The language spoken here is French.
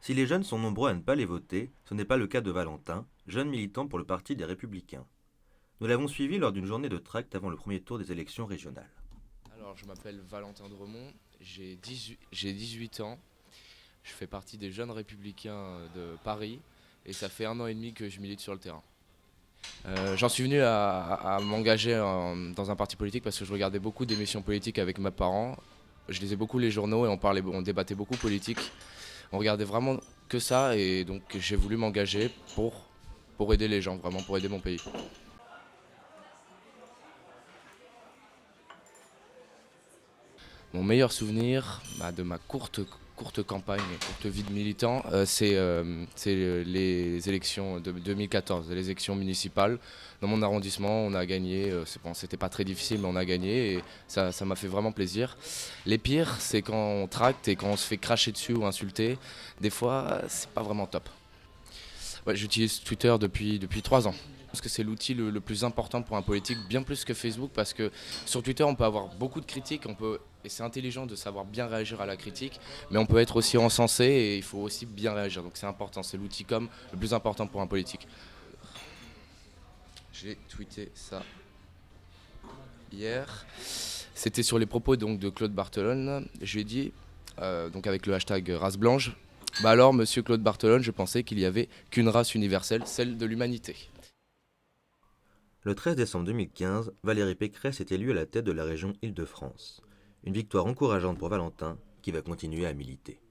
Si les jeunes sont nombreux à ne pas les voter, ce n'est pas le cas de Valentin, jeune militant pour le Parti des Républicains. Nous l'avons suivi lors d'une journée de tract avant le premier tour des élections régionales. Alors, je m'appelle Valentin Dremont, j'ai 18 ans, je fais partie des jeunes républicains de Paris et ça fait 1 an et demi que je milite sur le terrain. J'en suis venu à m'engager dans un parti politique parce que je regardais beaucoup d'émissions politiques avec mes parents. Je lisais beaucoup les journaux et on débattait beaucoup politique. On regardait vraiment que ça et donc j'ai voulu m'engager pour aider les gens, vraiment pour aider mon pays. Mon meilleur souvenir de ma courte campagne, courte vie de militant, c'est les élections de 2014, les élections municipales. Dans mon arrondissement, on a gagné. C'était pas très difficile, mais on a gagné et ça m'a fait vraiment plaisir. Les pires, c'est quand on tracte et quand on se fait cracher dessus ou insulter. Des fois, c'est pas vraiment top. Ouais, j'utilise Twitter depuis 3 ans. Je pense que c'est l'outil le plus important pour un politique, bien plus que Facebook, parce que sur Twitter, on peut avoir beaucoup de critiques, et c'est intelligent de savoir bien réagir à la critique, mais on peut être aussi encensé et il faut aussi bien réagir. Donc c'est important, c'est l'outil comme le plus important pour un politique. J'ai tweeté ça hier. C'était sur les propos donc, de Claude Barthelone. Je lui ai dit, donc avec le hashtag race blanche, bah alors, monsieur Claude Barthelone, je pensais qu'il n'y avait qu'une race universelle, celle de l'humanité. Le 13 décembre 2015, Valérie Pécresse est élue à la tête de la région Île-de-France. Une victoire encourageante pour Valentin, qui va continuer à militer.